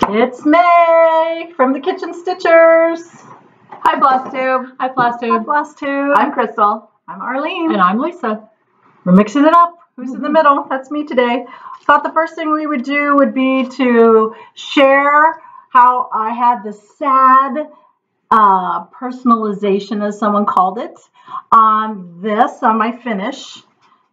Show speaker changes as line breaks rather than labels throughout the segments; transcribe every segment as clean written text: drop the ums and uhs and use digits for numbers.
It's May from the Kitchen Stitchers.
Hi, FlossTube.
Hi, FlossTube.
Hi, FlossTube. I'm Crystal.
I'm Arlene.
And I'm Lisa.
We're mixing it up. Who's in the middle? That's me today. Thought the first thing we would do would be to share how I had the sad personalization, as someone called it, on my finish.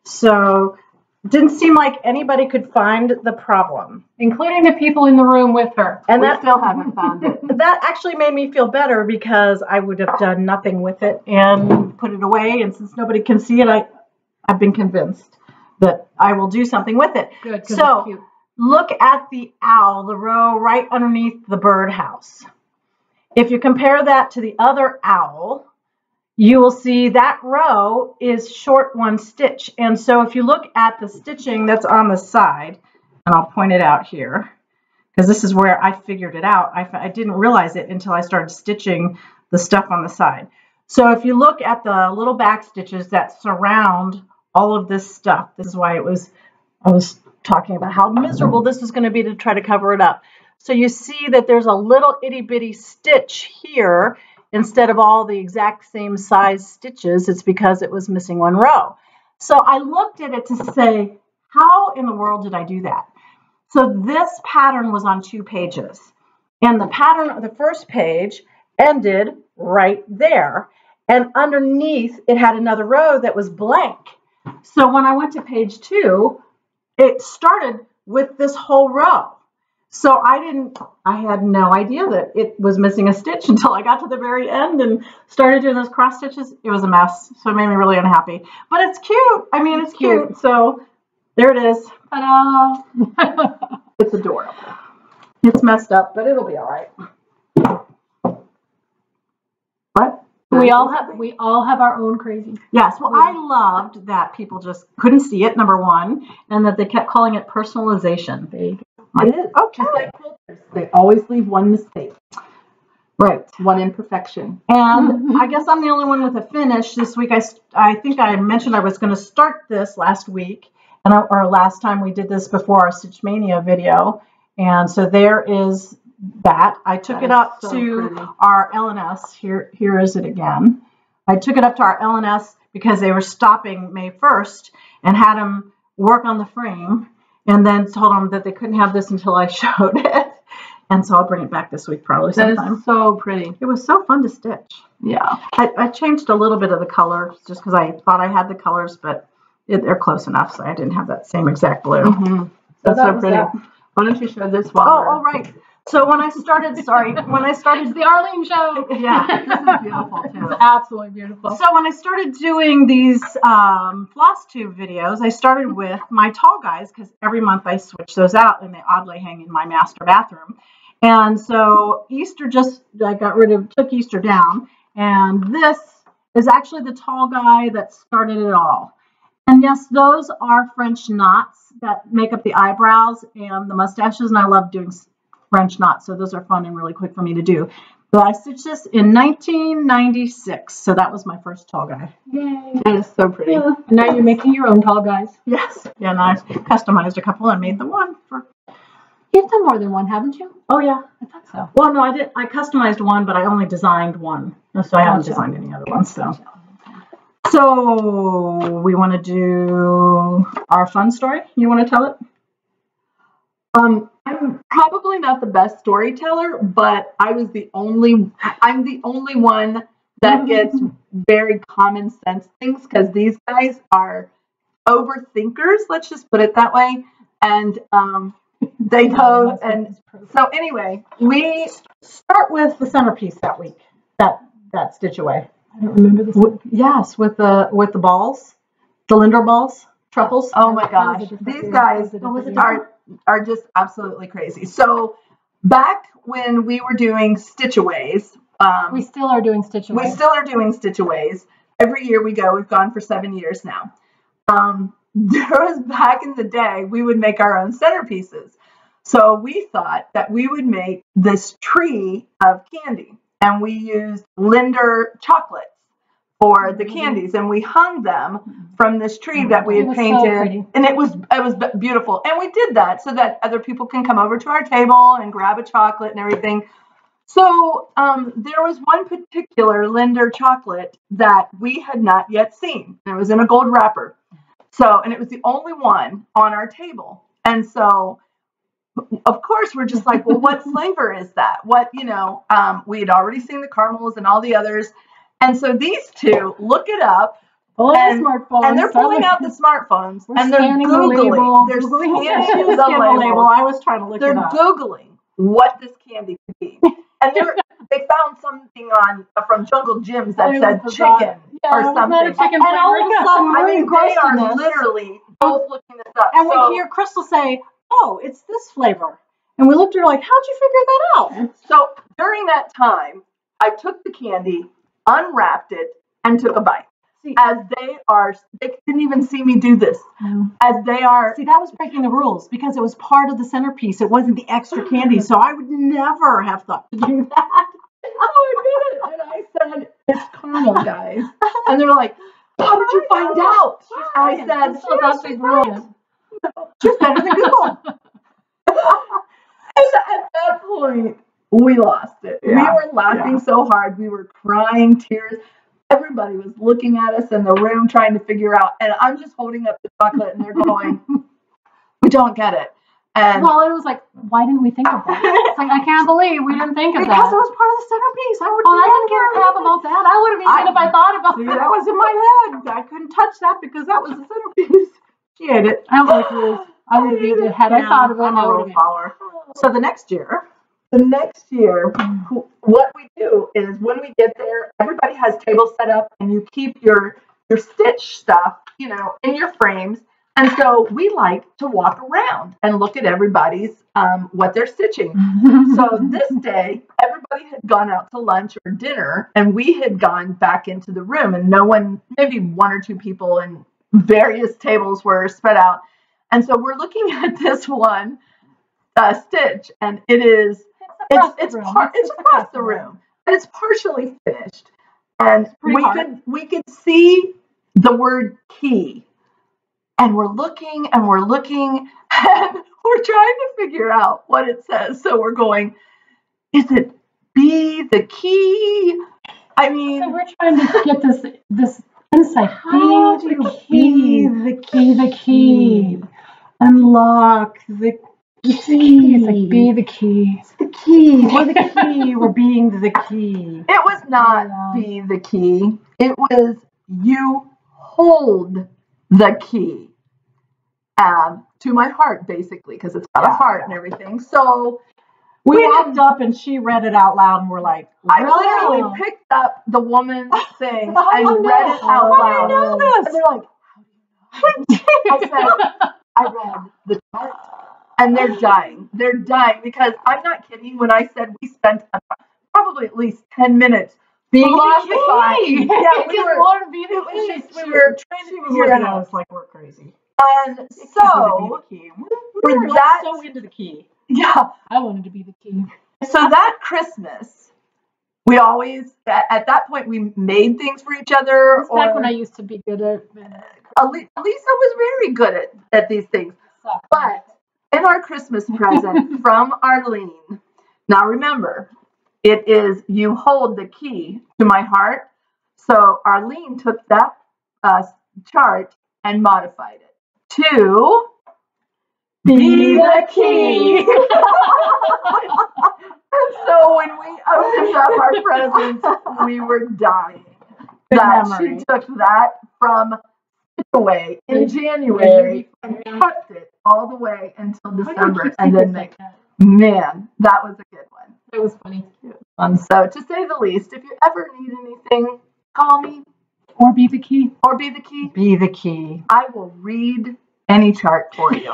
So it didn't seem like anybody could find the problem,
Including the people in the room with her.
And
we
that
still haven't found it.
That actually made me feel better because I would have done nothing with it and put it away. And since nobody can see it, I've been convinced that I will do something with it.
Good.
So
it's cute.
Look at the owl, the row right underneath the birdhouse. If you compare that to the other owl, you will see that row is short one stitch. And so if you look at the stitching that's on the side, and I'll point it out here, because this is where I figured it out. I didn't realize it until I started stitching the stuff on the side. So if you look at the little back stitches that surround all of this stuff, this is why I was talking about how miserable this is going to be to try to cover it up. So you see that there's a little itty bitty stitch here instead of all the exact same size stitches. It's because it was missing one row. So I looked at it to say, how in the world did I do that? So this pattern was on 2 pages, and the pattern of the first page ended right there, and underneath it had another row that was blank. So when I went to page 2, it started with this whole row. So I had no idea that it was missing a stitch until I got to the very end and started doing those cross stitches. It was a mess, so it made me really unhappy. But it's cute. I mean, it's cute. So there it is. Ta-da! It's adorable. It's messed up, but it'll be all right. What?
We all have our own crazy.
Yes. Well, I loved that people just couldn't see it, number one, and that they kept calling it personalization.
It is. Okay. Just like quilters. They always leave one mistake.
Right.
One imperfection.
And I guess I'm the only one with a finish this week. I think I mentioned I was going to start this last week, or last time we did this before our Stitch Mania video. And so there is that. I took it up to our LNS. Here is it again. I took it up to our LNS because they were stopping May 1st and had them work on the frame, and then told them that they couldn't have this until I showed it. And so I'll bring it back this week probably sometime.
That is so pretty.
It was so fun to stitch.
Yeah.
I changed a little bit of the color just because I thought I had the colors, but they're close enough, so I didn't have that same exact blue.
That's so pretty. Why don't you show this one?
Oh, right. So when I started,
It's the Arlene show.
Yeah, this is beautiful too.
Absolutely beautiful.
So when I started doing these FlossTube videos, I started with my tall guys because every month I switch those out and they oddly hang in my master bathroom. And so Easter I took Easter down, and this is actually the tall guy that started it all. And yes, those are French knots that make up the eyebrows and the mustaches, and I love doing French knots, so those are fun and really quick for me to do. But I stitched this in 1996, so that was my first tall guy.
Yay.
That is so pretty.
Yeah. And now you're making your own tall guys.
Yes. Yeah, and I customized a couple and made the one for...
You've done more than one, haven't you?
Oh, yeah.
I thought so.
Well, no, I did. I customized one, but I only designed one, so I haven't designed any other ones. So we want to do our fun story. You want to tell it?
I'm probably not the best storyteller, but I'm the only one that gets very common sense things, because these guys are overthinkers, let's just put it that way. And they go, and so anyway, we
start with the centerpiece that week, that stitch away.
I don't remember this.
Yes, with the balls, the Lindor balls, truffles.
Oh my gosh, these guys are just absolutely crazy. So back when we were doing stitchaways,
we still are doing stitchaways.
We still are doing stitchaways. Every year we go. We've gone for 7 years now. There was back in the day, we would make our own centerpieces. So we thought that we would make this tree of candy, and we used Lindor chocolates for the candies, and we hung them from this tree that we had painted, and it was beautiful. And we did that so that other people can come over to our table and grab a chocolate and everything. So there was one particular Linder chocolate that we had not yet seen. It was in a gold wrapper. So, and it was the only one on our table. And so, of course, we're just like, well, what flavor is that? What, we had already seen the caramels and all the others. And so these two look it up. And they're pulling out the smartphones and they're Googling. They're scanning the label.
I was trying to look it up.
They're Googling what this candy could be. And they found something from Jungle Jim's that said chicken or something.
And
all of a sudden, they are literally both looking this up.
And we hear Crystal say, "Oh, it's this flavor." And we looked at her like, "How'd you figure that out?"
So during that time, I took the candy, unwrapped it, and took a bite. As they didn't even see me do this. As they are.
See, that was breaking the rules because it was part of the centerpiece. It wasn't the extra candy. So I would never have thought to do that.
Oh, I did it. And I said, "It's caramel, guys." And they're like, "How did you find out?" I said,
"She's better than Google."
And at that point, we lost it. Yeah. We were laughing so hard. We were crying tears. Everybody was looking at us in the room trying to figure out. And I'm just holding up the chocolate and they're going, "We don't get it." And
well, it was like, why didn't we think of that? It's like, I can't believe we didn't think of that.
Because it was part of the centerpiece. I
didn't care crap about that. I would have eaten it if I thought about it.
That was in my head. I couldn't touch that because that was the centerpiece. She ate it.
I was like, I would have eaten it had I thought of it.
I'm a rule follower. So the next year,
what we do is when we get there, everybody has tables set up and you keep your stitch stuff, in your frames. And so we like to walk around and look at everybody's, what they're stitching. So this day, everybody had gone out to lunch or dinner and we had gone back into the room and no one, maybe one or two people and various tables were spread out. And so we're looking at this one stitch and it's across the room and it's partially finished. And we could see the word key. And we're looking and we're trying to figure out what it says. So we're going, is it be the key? I mean,
so we're trying to get this insight. The key.
Unlock the key.
It's like be the key.
It's the key. We're the key. We're being the key.
It was not be the key. It was you hold the key. To my heart, basically, because it's got a heart and everything. So
we walked up and she read it out loud, and we're like,
I literally picked up the woman's thing and read it out loud.
I know this.
And they're like, I said, I read the chart. And they're dying. They're dying because I'm not kidding when I said we spent probably at least 10 minutes philosophizing.
Yeah, we were
trying to figure it out.
It's like we're crazy.
And so
we're so into the key.
Yeah.
I wanted to be the key.
So that Christmas, we always, at that point, we made things for each other.
It's back when I used to be good at
Lisa was very good at these things. But in our Christmas present from Arlene, now remember, it is you hold the key to my heart. So Arlene took that chart and modified it to be the key. And so when we opened up our presents, we were dying. She took that from away in January and kept it all the way until December. And then man, that was a good one.
It was funny.
So to say the least, if you ever need anything, call me.
Or be the key.
Be the key.
I will read any chart for you.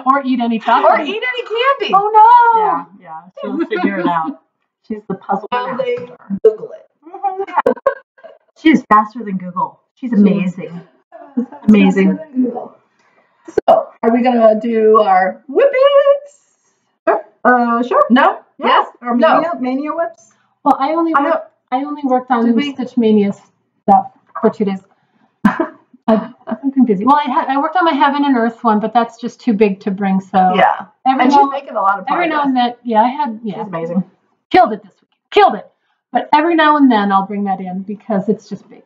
Or eat any chocolate.
Or eat any candy.
Oh no.
Yeah. She'll figure it out. She's the puzzle master.
Google it.
She's faster than Google. She's amazing. Amazing.
So, are we gonna do our whippets?
Sure.
No.
Yes. Or Maynia whips.
Well, I only worked on Stitch Mania stuff. for 2 days. I've been busy. Well, I worked on my Heaven and Earth one, but that's just too big to bring. So
Yeah. And she's making a lot of progress.
Every now and then,
She's amazing.
Killed it this week. Killed it. But every now and then I'll bring that in because it's just big.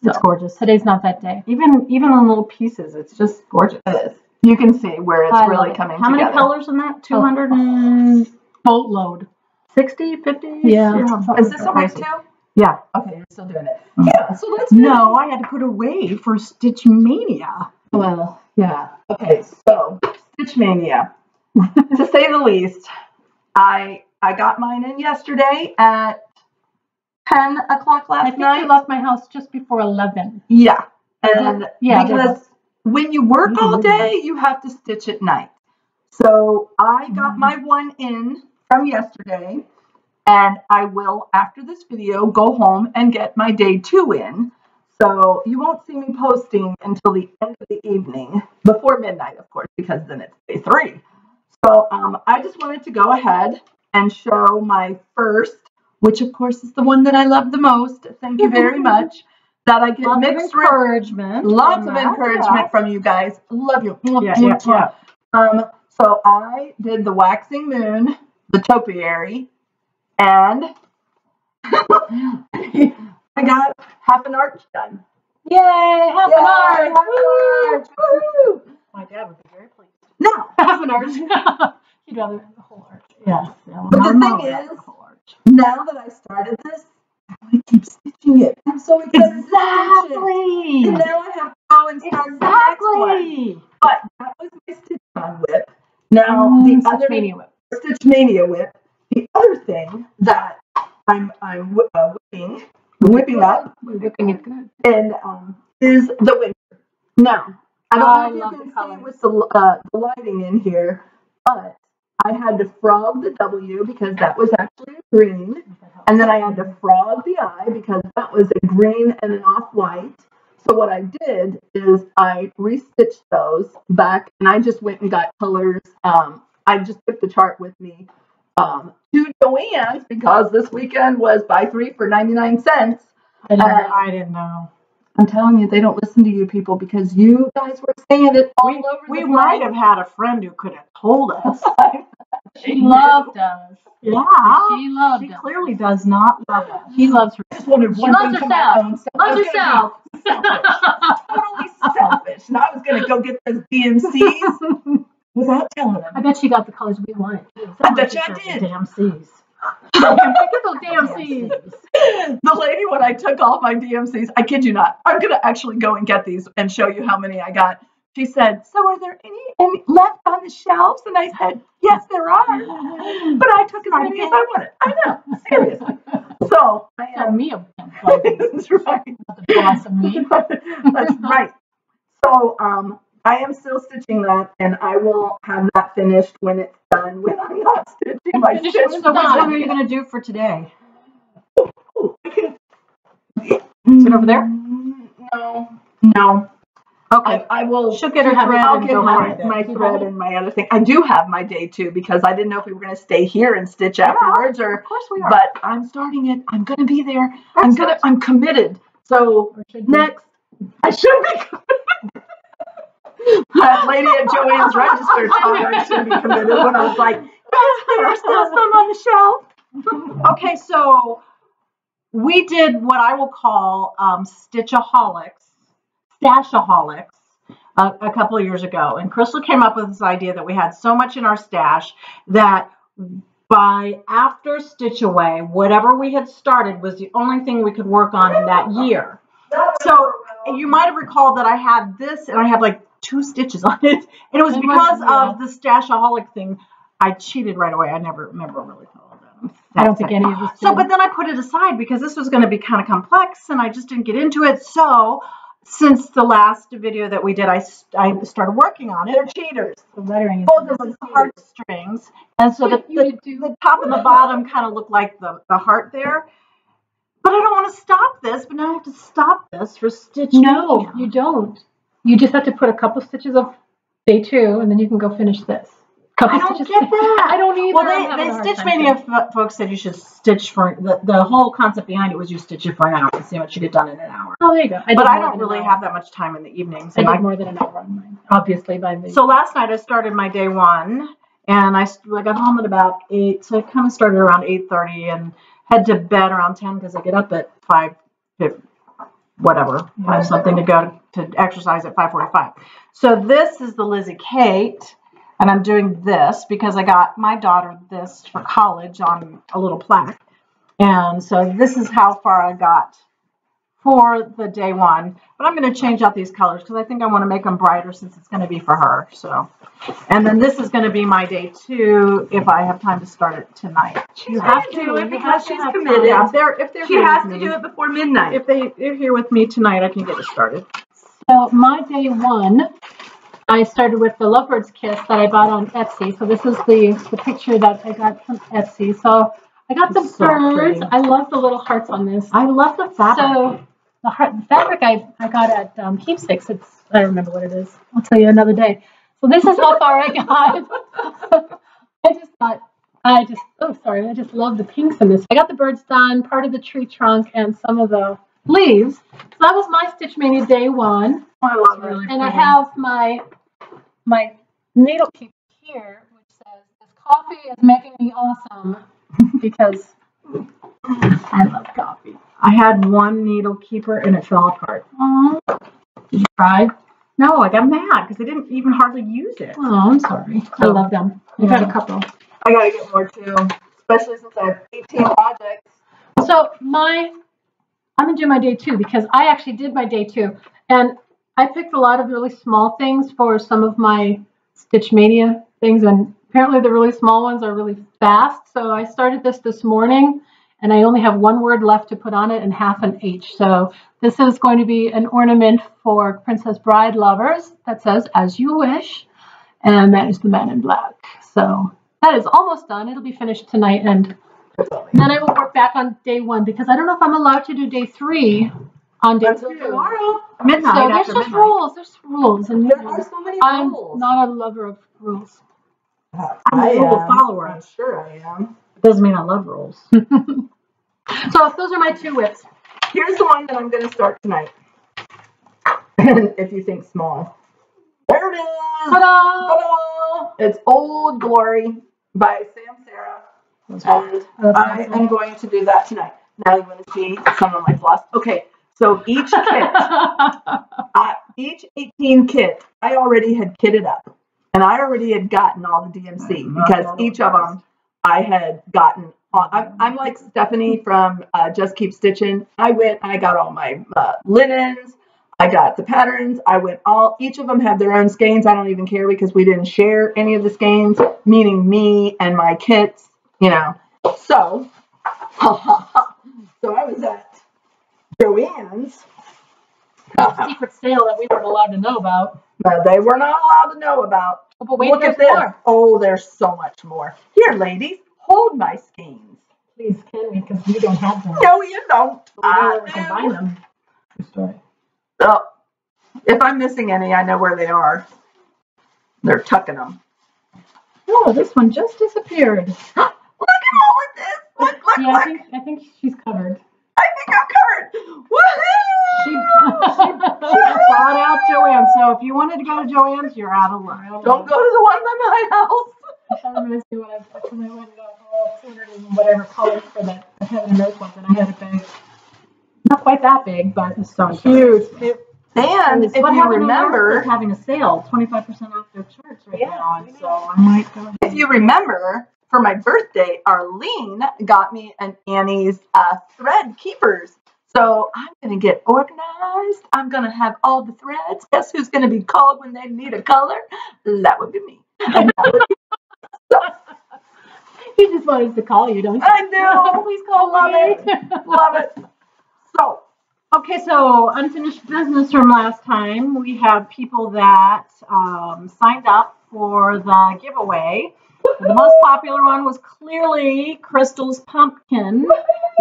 So
it's gorgeous.
Today's not that day.
Even in little pieces, it's just gorgeous.
It is. You can see where it's really coming together.
How many colors in that? 200 and
boatload.
60, 50?
Yeah.
Is this a week too?
Yeah.
Okay, you're still doing it. Yeah. So let's.
No, I had to put away for Stitch Mania.
Well, yeah. Okay, so Stitch Mania. To say the least, I got mine in yesterday at 10 o'clock last night.
I left my house just before 11.
Yeah. And because when you work all day, you have to stitch at night. So I got my one in from yesterday, and I will, after this video, go home and get my day 2 in. So you won't see me posting until the end of the evening, before midnight, of course, because then it's day 3. So I just wanted to go ahead and show my first, which of course is the one that I love the most. Thank you very much. That I get
lots
mixed
of encouragement.
Lots of encouragement from you guys. Love you.
Yeah.
So I did the Waxing Moon, the topiary, and I got half an arch done.
Yay! Half an arch!
Woo!
My dad would be very pleased.
Now,
Half an arch. He'd rather have the whole arch.
Yes.
But the thing is, now that I started this, I want to keep stitching it. I'm so excited to stitch it. And now I have to go and start the next one. But that was my Stitch On whip. Now the other Stitch Mania whip. The other thing that I'm whipping up,
whipping it good,
and is the winter. Now I don't know if you can see with the lighting in here, but I had to frog the W because that was actually a green, and then I had to frog the I because that was a green and an off-white. So what I did is I restitched those back, and I just went and got colors. I just took the chart with me to Joann's because this weekend was buy 3 for 99 cents.
I didn't know.
I'm telling you, they don't listen to you people because you guys were saying it all over the place.
We might have had a friend who could have told us.
She loved us.
Yeah.
She
clearly does not love us.
She loves her.
I just wanted one thing to my own self.
Loves herself.
Totally selfish. And I was going to go get those DMCs without telling them.
I bet she got the colors we wanted.
I bet you I did.
Damn C's.
Look at those damn C's.
The lady, when I took all my DMCs, I kid you not, I'm going to actually go and get these and show you how many I got. She said, so are there any left on the shelves? And I said, yes, there are. But I took as many as I wanted. I know, seriously. So I am
me.
That's right.
The boss of me.
That's right. So I am still stitching that, and I will have that finished when it's done. When I'm not stitching my stitch.
So what are you going to do for today? Is it over there?
No. Okay, I will.
She'll get her thread.
I'll get my thread and my other thing. I do have my day 2 because I didn't know if we were going to stay here and stitch afterwards, or.
Of course we are.
But I'm starting it. I'm going to be there. I'm committed. So next, I should be committed. That lady at Joann's register told me I should be committed when I was like, yes, there's still some on the shelf.
Okay, so we did what I will call Stashaholics, a couple of years ago. And Crystal came up with this idea that we had so much in our stash that by after Stitch Away, whatever we had started was the only thing we could work on in that year. So you might have recalled that I had this, and I had like 2 stitches on it. And it was because of the Stashaholic thing. I cheated right away. I never remember really followed them.
I don't think any of us did.
So, but then I put it aside because this was going to be kind of complex, and I just didn't get into it. So, since the last video that we did, I started working on it.
They're cheaters.
The lettering is
both of them heartstrings, and so the top and the bottom kind of look like the heart there. But I don't want to stop this. But now I have to stop this for Stitch.
No, you don't. You just have to put a couple stitches of day 2, and then you can go finish this.
I don't get that.
I don't either.
Well, they Stitch Mania folks said you should stitch for the whole concept behind it was you stitch it for an hour and see what you get done in an hour.
Oh, there you go.
But I don't really have that much time in the evenings.
I did more than an hour on mine, obviously by the.
So last night I started my day one, and I got home at about 8. So I kind of started around 8:30 and head to bed around 10 because I get up at 5, whatever. I have something to go to exercise at 5:45. So this is the Lizzie Kate. And I'm doing this because I got my daughter this for college on a little plaque. And so this is how far I got for the day one. But I'm going to change out these colors because I think I want to make them brighter since it's going to be for her. So, and then this is going to be my day two if I have time to start it tonight.
You have to do it because she's committed.
Yeah, if they're
she has to do it before midnight.
If they're here with me tonight, I can get it started.
So my day one, I started with the Lovebirds Kiss that I bought on Etsy. So this is the picture that I got from Etsy. So I got the birds. Pretty. I love the little hearts on this.
I love the fabric.
So the fabric I got at Keepsakes. I don't remember what it is. I'll tell you another day. So this is how far I got. I just love the pinks in this. I got the birds done, part of the tree trunk, and some of the leaves. So that was my Stitch Mania day one.
I love it.
Really
and I have my needle keeper here, which says, "This coffee is making me awesome," because I love coffee.
I had one needle keeper and it fell apart.
Did you cry?
No, I got mad because I didn't even hardly use it.
Oh, I'm sorry. I love them. I've had a couple.
I gotta get more too, especially since I have 18 projects.
So I'm gonna do my day two because I actually did my day two, and I picked a lot of really small things for some of my Stitch Mania things, and apparently the really small ones are really fast. So I started this morning, and I only have one word left to put on it and half an H. So this is going to be an ornament for Princess Bride lovers that says, "As you wish," and that is the Man in Black. So that is almost done. It'll be finished tonight, and then I will work back on day one because I don't know if I'm allowed to do day three on day two.
Tomorrow.
Midnight.
So there's just rules. There's rules, and
There are so many
I'm
rules.
not a lover of rules.
I'm a rule follower.
I'm sure I am.
Doesn't mean I love rules.
So those are my two whips.
Here's the one that I'm going to start tonight. And if you think small, there it is.
Ta-da!
Ta-da! It's Old Glory by Sam Sarah. And I am going to do that tonight. Now you want to see some of my floss. Okay, so each kit, each 18 kit, I already had kitted up. And I already had gotten all the DMC because each of them I had gotten. I'm like Stephanie from Just Keep Stitching. I went, I got all my linens. I got the patterns. Each of them had their own skeins. I don't even care because we didn't share any of the skeins, meaning me and my kits, you know. So I was at Joann's.
Secret sale that we weren't allowed to know about.
They were not allowed to know about.
Oh, but wait,
look at this. More. Oh, there's so much more. Here, ladies, hold my skeins.
Please, can we? Because we don't have them.
No, you don't.
We know where we can find them. True story.
Oh, if I'm missing any, I know where they are. They're tucking them.
Oh, this one just disappeared.
Look at all of this. Look.
I think she's covered.
I think I'm covered. Woohoo!
She bought out Joanne. So if you wanted to go to Joanne's, you're out of luck.
Don't go to the one by my house.
I thought I'm going to see what I went and got all 200 and whatever colors for the Heaven and Earth ones, and I had a big. Not quite that big, but it's so huge.
And if you remember,
having a sale, 25% off their shirts right now, and so I might go.
If you remember, for my birthday, Arlene got me an Annie's thread keepers. So I'm going to get organized. I'm going to have all the threads. Guess who's going to be called when they need a color? That would be me. And that would be
He just wanted to call you, don't you?
I do.
Please call me.
Love it. So,
okay, so unfinished business from last time. We have people that signed up for the giveaway. The most popular one was clearly Crystal's pumpkin.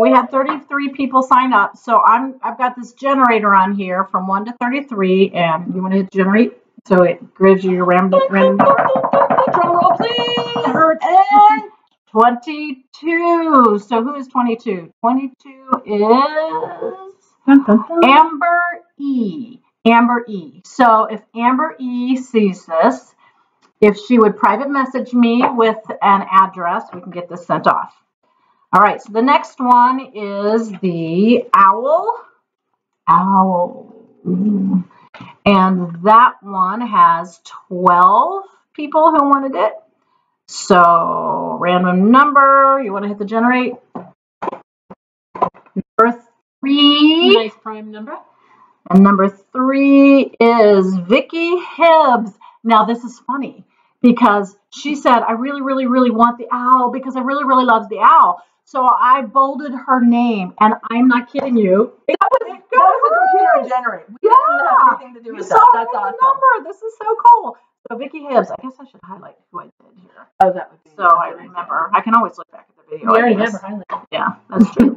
We had 33 people sign up. So I've got this generator on here from 1 to 33, and you want to hit generate, so it gives you your random number.
drum roll, please.
And 22. So who is 22? 22 is Amber E. Amber E. So if Amber E sees this, if she would private message me with an address, we can get this sent off. All right, so the next one is the owl. Owl. And that one has 12 people who wanted it. So random number, you want to hit the generate. Number 3.
Nice prime number.
And number 3 is Vicky Hibbs. Now this is funny because she said, I really, really, really want the owl because I really, really love the owl. So I bolded her name, and I'm not kidding you.
That was a computer generate. We didn't have anything to do with that. That's awesome.
Number. This is so cool. So Vicky Hibbs. I guess I should highlight who I did here.
Oh, that would be.
So I remember. I can always look back at the video.
We already have her highlighted.
Yeah, that's true.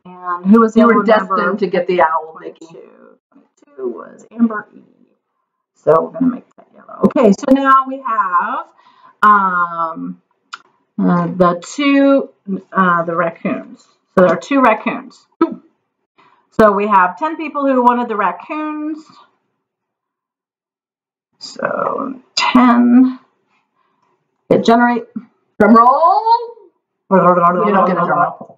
And who was the
You
other
were destined to get the owl, Vicky.
22 was Amber E. So we're going to make that yellow. Okay, so now we have the raccoons. So there are 2 raccoons. So we have 10 people who wanted the raccoons. So 10. Hit generate.
Drum roll.
You're
not gonna drum roll.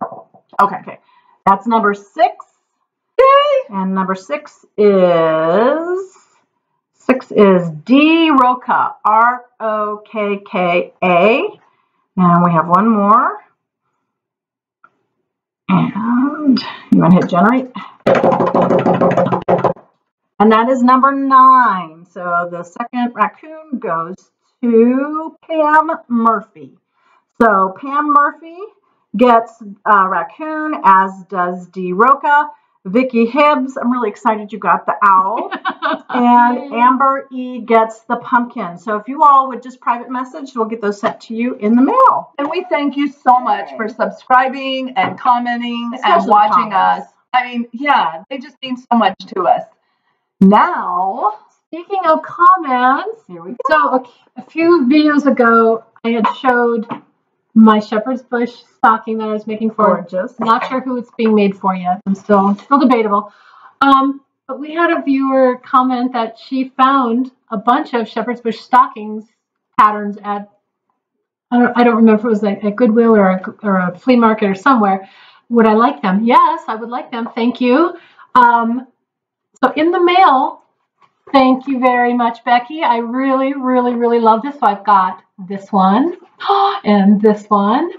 Okay. That's number 6. Yay! And number 6 is D Roka. ROKKA. And we have one more. And you want to hit generate. And that is number 9. So the second raccoon goes to Pam Murphy. So Pam Murphy gets a raccoon, as does D Roka. Vicky Hibbs, I'm really excited you got the owl. And Amber E gets the pumpkin. So if you all would just private message, we'll get those sent to you in the mail.
And we thank you so much for subscribing and commenting
Especially
and watching
comments.
us. I mean, yeah, they just mean so much to us. Now,
Speaking of comments,
Here we go.
so a few videos ago, I had showed my shepherd's bush stocking that I was making for.
Gorgeous.
Not sure who it's being made for yet. I'm still debatable. But we had a viewer comment that she found a bunch of shepherd's bush stockings patterns at, I don't remember if it was like at Goodwill or a flea market or somewhere. Would I like them? Yes, I would like them. Thank you. So in the mail, thank you very much, Becky. I really, really, really love this. So I've got this one and this one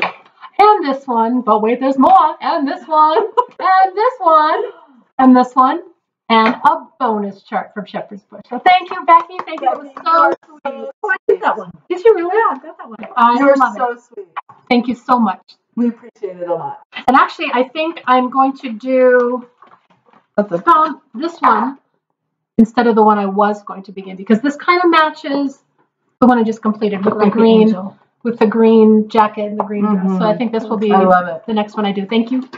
and this one. But wait, there's more. And this one and this one and this one. And a bonus chart from Shepherd's Bush. So thank you, Becky. Thank you. It was so sweet.
Oh, I did that one.
Did you really? Yeah, I got that one. I
you were
love
so
it.
sweet.
Thank you so much.
We appreciate it a lot.
And actually, I think I'm going to do this one instead of the one I was going to begin, because this kind of matches the one I just completed with the green jacket and the green dress. So I think this will be the next one I do. Thank you.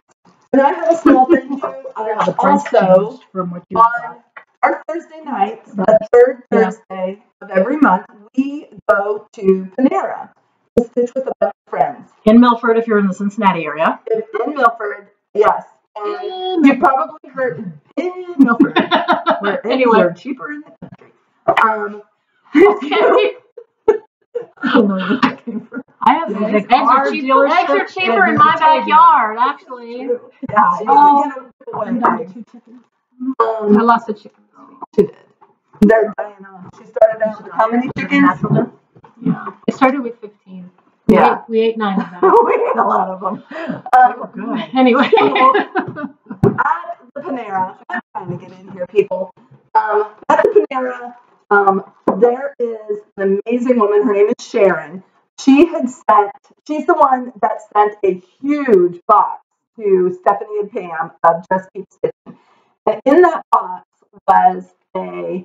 And I have a small thank you also
from what you
on our Thursday nights, the third Thursday of every month, we go to Panera to stitch with a bunch of friends.
In Milford, if you're in the Cincinnati area.
In Milford, yes. And you probably heard in Milford, where
Anyway.
are cheaper in the country.
Okay.
I don't know where that came from.
I have eggs are cheaper in my backyard, actually.
Yeah,
I lost a chicken.
She did. They're dying off. She started out with how many chickens?
Yeah. It started with 15. We ate 9 of them.
We ate a lot of them.
Good.
Anyway.
At the Panera, I'm trying to get in here, people. At the Panera, there is an amazing woman. Her name is Sharon. She's the one that sent a huge box to Stephanie and Pam of Just Keep Stitching. And in that box was a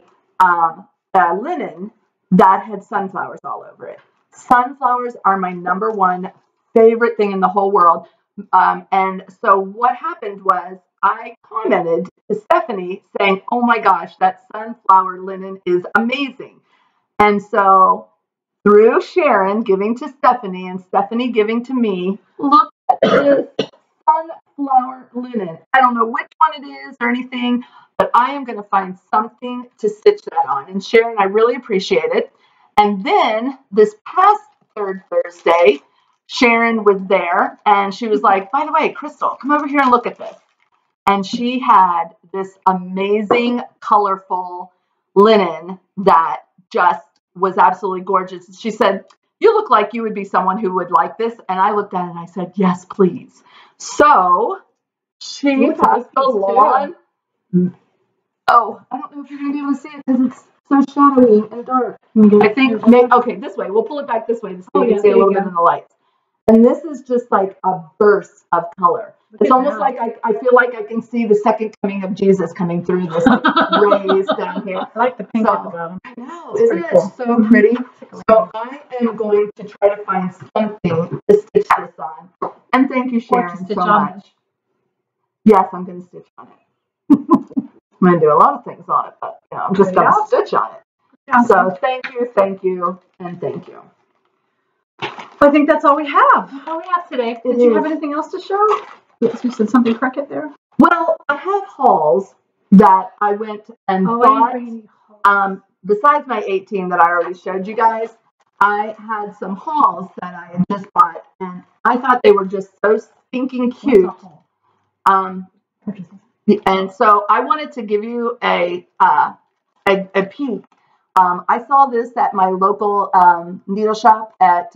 linen that had sunflowers all over it. Sunflowers are my number one favorite thing in the whole world. And so what happened was I commented to Stephanie saying, oh my gosh, that sunflower linen is amazing. And so through Sharon giving to Stephanie and Stephanie giving to me. Look at this sunflower linen. I don't know which one it is or anything, but I am going to find something to stitch that on. And Sharon, I really appreciate it. And then this past third Thursday, Sharon was there and she was like, by the way, Crystal, come over here and look at this. And she had this amazing, colorful linen that just was absolutely gorgeous. She said, you look like you would be someone who would like this. And I looked at it and I said, yes, please. So she passed along. Oh, I don't know if you're going to be able to see it because it's so shadowy and dark. I think, okay, this way. We'll pull it back this way so you can see a little bit in the lights. And this is just like a burst of color. It's almost like I feel like I can see the second coming of Jesus coming through this rays down here.
I like the pink at the bottom.
I know, isn't it so pretty? So I am going to try to find something to stitch this on. And thank you, Sharon, so much. Yes, I'm going to stitch on it. I'm going to do a lot of things on it, but I'm just going to stitch on it. Yeah. So thank you, and thank you.
I think that's all we have.
That's all we have today. Did you have anything else to show? Yes, you said something crooked there.
Well, I have hauls that I went and bought. Besides my 18 that I already showed you guys, I had some hauls that I had just bought, and I thought they were just so stinking cute. And so I wanted to give you a peek. I saw this at my local needle shop at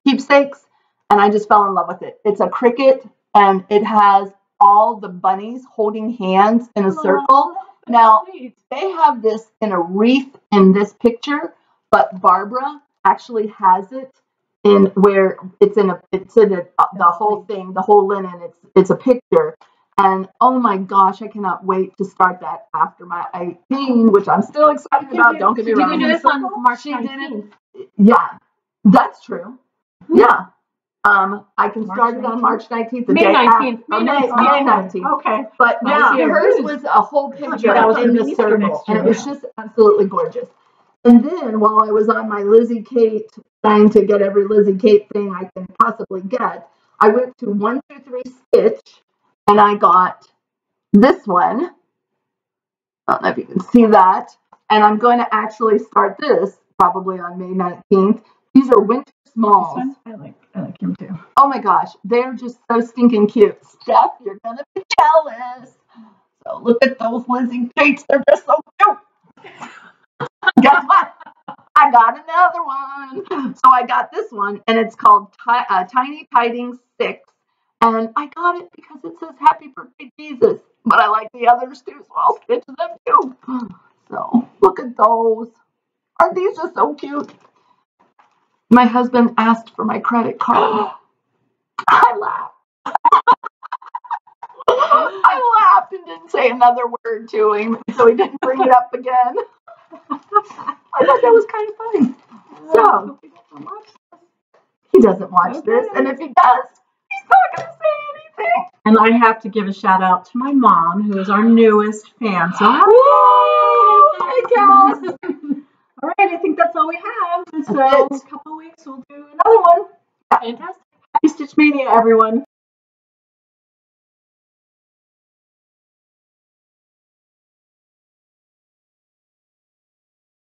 Keepsakes, and I just fell in love with it. It's a Cricut, and it has all the bunnies holding hands in a circle. Now, they have this in a wreath in this picture, but Barbara actually has it in where it's in the whole thing, the whole linen. It's a picture. And oh my gosh, I cannot wait to start that after my 18, which I'm still excited about. Don't get me wrong.
You can do this on March 19th.
Yeah, that's true. Yeah. I can start it on March 19th.
May 19th.
May 19th.
Okay.
But yeah, hers was a whole picture in the circle, and it was just absolutely gorgeous. And then while I was on my Lizzie Kate, trying to get every Lizzie Kate thing I can possibly get, I went to 123 Stitch, and I got this one. I don't know if you can see that. And I'm going to actually start this probably on May 19th. These are winter smalls.
I like him too.
Oh my gosh, they're just so stinking cute. Steph, you're going to be jealous. So look at those Lizzie Kates. They're just so cute. Guess what? I got another one. So I got this one, and it's called Tiny Tidings 6. And I got it because it says Happy Birthday, Jesus. But I like the others too, so I'll stitch them too. So look at those. Aren't these just so cute? My husband asked for my credit card. I laughed. I laughed and didn't say another word to him, so he didn't bring it up again. I thought that was kind of funny. So, he doesn't watch this, and if he does, he's not going to say anything.
And I have to give a shout out to my mom, who is our newest fan. So,
hi, Cass.
All right, I think that's all we have. So, in a couple of weeks, we'll do another one.
Fantastic.
Happy Stitch Mania, everyone.